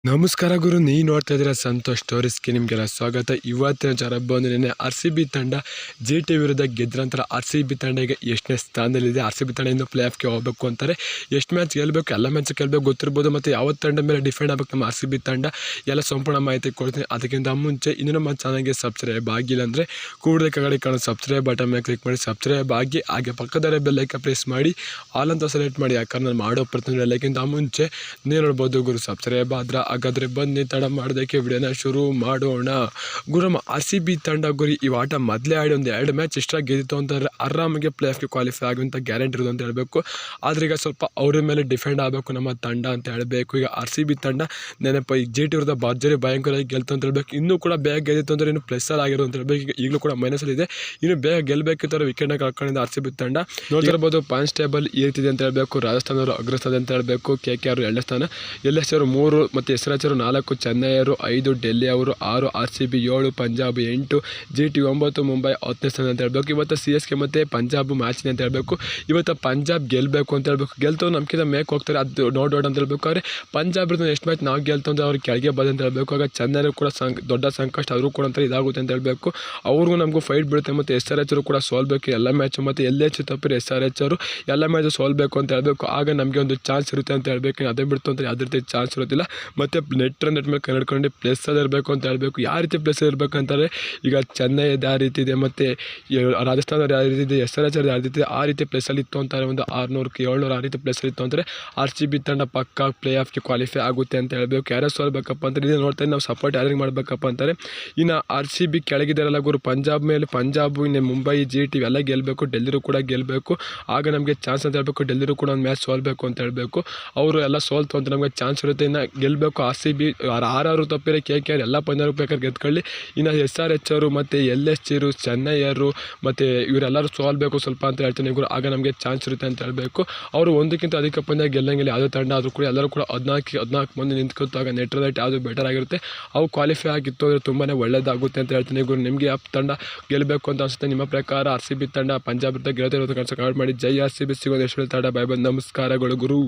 ನಮಸ್ಕಾರ ಗುರು, ನೀವು ನೋಡ್ತಾ ಇದ್ದೀರಾ ಸಂತೋಷ್ ಸ್ಟೋರೀಸ್ಗೆ ನಿಮಗೆಲ್ಲ ಸ್ವಾಗತ. ಇವತ್ತಿನ ವಿಚಾರ ಬಂದು ನಿನ್ನೆ RCB ತಂಡ GT ವಿರುದ್ಧ ಗೆದ್ದ ನಂತರ RCB ತಂಡ ಈಗ ಎಷ್ಟನೇ ಸ್ಥಾನದಲ್ಲಿದೆ, RCB ತಂಡ ಇನ್ನು ಪ್ಲೇ ಆಫ್ಗೆ ಹೋಗಬೇಕು ಅಂತಾರೆ. ಎಷ್ಟು ಮ್ಯಾಚ್ ಗೆಲ್ಲಬೇಕು, ಎಲ್ಲ ಮ್ಯಾಚ್ ಗೆಲ್ಲಬೇಕು ಗೊತ್ತಿರ್ಬೋದು, ಮತ್ತು ಯಾವ ತಂಡ ಮೇಲೆ ಡಿಫೆಂಡ್ ಆಗಬೇಕು ನಮ್ಮ RCB ತಂಡ ಎಲ್ಲ ಸಂಪೂರ್ಣ ಮಾಹಿತಿ ಕೊಡ್ತೀನಿ. ಅದಕ್ಕಿಂತ ಮುಂಚೆ ಇನ್ನೂ ನಮ್ಮ ಚಾನಲ್ಗೆ ಸಬ್ಸ್ಕ್ರೈಬ್ ಆಗಿಲ್ಲ ಅಂದರೆ ಕೂಡಲೇ ಕೆಳಗಡೆ ಕಾಣೋ ಸಬ್ಸ್ಕ್ರೈಬ್ ಬಟನ್ ಮೇಲೆ ಕ್ಲಿಕ್ ಮಾಡಿ ಸಬ್ಸ್ಕ್ರೈಬ್ ಆಗಿ, ಹಾಗೆ ಪಕ್ಕದಲ್ಲೇ ಬೆಲ್ ಐಕಾನ್ ಪ್ರೆಸ್ ಮಾಡಿ ಆಲ್ ಅಂತ ಸೆಲೆಕ್ಟ್ ಮಾಡಿ. ಯಾಕಂದ್ರೆ ನಾನು ಮಾಡೋ ಪ್ರತಿಯೊಂದು ಎಲ್ಲಕ್ಕಿಂತ ಮುಂಚೆ ನೀವು ನೋಡ್ಬೋದು ಗುರು ಸಬ್ಸ್ಕ್ರೈಬ್ ಆದ್ರೆ. ಹಾಗಾದರೆ ಬನ್ನಿ ತಡ ಮಾಡೋದಕ್ಕೆ ವಿಡಿಯೋನ ಶುರು ಮಾಡೋಣ. ಗುರು ನಮ್ಮ RCB ತಂಡ ಗುರಿ ಈ ಆಟ ಮೊದಲೇ ಆಡಿ ಒಂದು 2 ಮ್ಯಾಚ್ ಇಷ್ಟ ಗೆದ್ದಿತ್ತು ಅಂತಂದರೆ ಆರಾಮಾಗಿ ಪ್ಲೇ ಆಫ್ಗೆ ಕ್ವಾಲಿಫೈ ಆಗುವಂಥ ಗ್ಯಾರಂಟಿ ಇರೋದು ಅಂತ ಹೇಳಬೇಕು. ಆದರೆ ಈಗ ಸ್ವಲ್ಪ ಅವ್ರ ಮೇಲೆ ಡಿಫೆಂಡ್ ಆಗಬೇಕು ನಮ್ಮ ತಂಡ ಅಂತ ಹೇಳಬೇಕು. ಈಗ RCB ತಂಡ ನೆನಪ ಈಗ GT ವಿರುದ್ಧ ಭರ್ಜರಿ ಭಯಂಕರವಾಗಿ ಗೆಲ್ತು ಅಂತ ಹೇಳ್ಬೇಕು. ಇನ್ನೂ ಕೂಡ ಬೇಗ ಗೆದ್ದಿತ್ತು ಅಂದರೆ ಇನ್ನು ಪ್ಲಸ್ಸಲ್ಲಿ ಆಗಿರೋ ಅಂತ ಹೇಳ್ಬೇಕು. ಈಗ ಈಗಲೂ ಕೂಡ ಮೈನಸಲ್ಲಿ ಇದೆ, ಇನ್ನು ಬೇಗ ಗೆಲ್ಲಬೇಕಿತ್ತು ವಿಕೆಟ್ನ ಕಳ್ಕೊಂಡಿದ್ದ RCB ತಂಡ. ನೋಡ್ತಿರ್ಬೋದು ಪಾಯಿಂಟ್ಸ್ ಟೇಬಲ್ ಈ ರೀತಿ ಇದೆ ಅಂತ ಹೇಳಬೇಕು. ರಾಜಸ್ಥಾನ ಅವರು ಅಗ್ರಸ್ಥಾನ ಅಂತ ಹೇಳಬೇಕು, KKR 2ನೇ ಸ್ಥಾನ, LSG ಅವರು 3 ಮತ್ತು SRH 4, ಚೆನ್ನೈ ಅವರು 5, ಡೆಲ್ಲಿ ಅವರು 6, RCB 7, ಪಂಜಾಬ್ 8, GT 9, ಮುಂಬೈ 10ನೇ ಸ್ಥಾನ ಅಂತ ಹೇಳಬೇಕು. ಇವತ್ತು CSK ಮತ್ತು ಪಂಜಾಬ್ ಮ್ಯಾಚ್ ಅಂತ ಹೇಳಬೇಕು. ಇವತ್ತು ಪಂಜಾಬ್ ಗೆಲ್ಲಬೇಕು ಅಂತ ಹೇಳಬೇಕು. ಗೆಲ್ತು ನಮ್ಗಿಂತ ಮೇಕ್ ಹೋಗ್ತಾರೆ, ಅದು ನೋಡೋಣ ಅಂತ ಹೇಳಬೇಕು. ಆದರೆ ಪಂಜಾಬ್ ಎಷ್ಟು ಮ್ಯಾಚ್ ನಾವು ಗೆಲ್ತು ಅಂದರೆ ಅವ್ರಿಗೆ ಕೆಳಗೆ ಬಂದು ಅಂತ ಹೇಳಬೇಕು. ಆಗ ಚೆನ್ನೈ ಕೂಡ ದೊಡ್ಡ ಸಂಕಷ್ಟ, ಅವರು ಕೂಡ ಅಂತ ಇದಾಗುತ್ತೆ ಅಂತ ಹೇಳಬೇಕು. ಅವ್ರಿಗೂ ನಮಗೂ ಫೈಟ್ ಬೀಳುತ್ತೆ. ಮತ್ತು SRH ಅವರು ಕೂಡ ಸೋಲ್ಬೇಕು ಎಲ್ಲ ಮ್ಯಾಚು, ಮತ್ತು LH ತಪ್ಪಿರಿ SRH ಅವರು ಎಲ್ಲ ಮ್ಯಾಚು ಸೋಲ್ಬೇಕು ಅಂತ ಹೇಳಬೇಕು. ಆಗ ನಮಗೆ ಒಂದು ಚಾನ್ಸ್ ಇರುತ್ತೆ ಅಂತ ಹೇಳಬೇಕು. ಅದೇ ಬಿಡ್ತು ಅಂತ ಯಾವುದೇ ರೀತಿ ಚಾನ್ಸ್ ಇರೋದಿಲ್ಲ. ಮತ್ತು ನೆಟ್ ಮೇಲೆ ಕನ್ನಡ್ಕೊಂಡು ಪ್ಲೇಸಲ್ಲಿ ಇರಬೇಕು ಅಂತ ಹೇಳಬೇಕು. ಯಾವ ರೀತಿ ಪ್ಲೇಸಲ್ಲಿ ಇರಬೇಕು ಅಂತಾರೆ, ಈಗ ಚೆನ್ನೈದು ಯಾವ ರೀತಿ ಇದೆ, ಮತ್ತು ರಾಜಸ್ಥಾನದವ್ರು ಯಾವ ರೀತಿ ಇದೆ, SRH ಯಾವ ರೀತಿ ಇದೆ, ಆ ರೀತಿ ಪ್ಲೇಸಲ್ಲಿ ಇತ್ತು ಅಂತಾರೆ. ಒಂದು 600, 700 ಆ ರೀತಿ ಪ್ಲೇಸಲ್ಲಿ ಇತ್ತು ಅಂದರೆ RCB ತಂಡ ಪಕ್ಕ ಪ್ಲೇ ಆಫ್ಗೆ ಕ್ವಾಲಿಫೈ ಆಗುತ್ತೆ ಅಂತ ಹೇಳಬೇಕು. ಯಾರು ಸೋಲ್ಬೇಕಪ್ಪ ಅಂತಾರೆ, ಇದು ನೋಡ್ತಾರೆ ನಾವು ಸಪೋರ್ಟ್ ಯಾರಿಗೆ ಮಾಡಬೇಕಪ್ಪ ಅಂತಾರೆ. ಇನ್ನು RCB ಕೆಳಗಿದ್ದಾರಲ್ಲ ಗುರು, ಪಂಜಾಬ್ ಮೇಲೆ ಪಂಜಾಬು, ಇನ್ನು ಮುಂಬೈ, GT ಇವೆಲ್ಲ ಗೆಲ್ಲಬೇಕು, ಡೆಲ್ಲಿರು ಕೂಡ ಗೆಲ್ಲಬೇಕು. ಆಗ ನಮಗೆ ಚಾನ್ಸ್ ಅಂತ ಹೇಳಬೇಕು. ಡೆಲ್ಲಿರು ಕೂಡ ಒಂದು ಮ್ಯಾಚ್ ಸೋಲ್ಬೇಕು ಅಂತ ಹೇಳಬೇಕು. ಅವರು ಎಲ್ಲ ಸೋಲ್ತು ಅಂತ ನಮಗೆ ಚಾನ್ಸ್ ಇರುತ್ತೆ. ಇನ್ನು ಗೆಲ್ಲಬೇಕು RCB, 6 ತಪ್ಪಿರೆ KKR ಎಲ್ಲ ಪಂಜಾಬ್ ಬೇಕಾದ್ರೆ ಗೆದ್ಕೊಳ್ಳಿ. ಇನ್ನು SRH ಅವರು ಮತ್ತು LSG ಅವರು, ಚೆನ್ನೈ ಅವರು ಮತ್ತು ಇವರೆಲ್ಲರೂ ಸೋಲ್ಬೇಕು ಸ್ವಲ್ಪ ಅಂತ ಹೇಳ್ತೀನಿ ಗುರು. ಆಗ ನಮಗೆ ಚಾನ್ಸ್ ಇರುತ್ತೆ ಅಂತ ಹೇಳಬೇಕು. ಅವರು ಒಂದಕ್ಕಿಂತ ಅಧಿಕ ಪಂದ್ಯ ಗೆಲ್ಲಂಗಿಲ್ಲ ಯಾವುದೇ ತಂಡ ಆದರೂ ಕೂಡ ಎಲ್ಲರೂ ಕೂಡ 14 ಮಂದಿ ನಿಂತ್ಕೊತಾಗ ನೆಟ್ರಲೈಟ್ ಯಾವುದು ಬೆಟರ್ ಆಗಿರುತ್ತೆ. ಅವು ಕ್ವಾಲಿಫೈ ಆಗಿತ್ತು ಅಂದರೆ ತುಂಬಾ ಒಳ್ಳೆಯದಾಗುತ್ತೆ ಅಂತ ಹೇಳ್ತೀನಿ ಗುರು. ನಿಮಗೆ ಯಾವ ತಂಡ ಗೆಲ್ಲಬೇಕು ಅಂತ ಅನಿಸುತ್ತೆ ನಿಮ್ಮ ಪ್ರಕಾರ? RCB ತಂಡ ಪಂಜಾಬ್ ಗೆಲ್ಲುತ್ತೆ ಇರೋದು ಕನಸು ಕಾಲ್ ಮಾಡಿ. ಜೈ RCB. ಸಿಗೋದು ಎಷ್ಟು ತಂಡ. ಬೈ ಬಂದು ನಮಸ್ಕಾರಗಳು ಗುರು.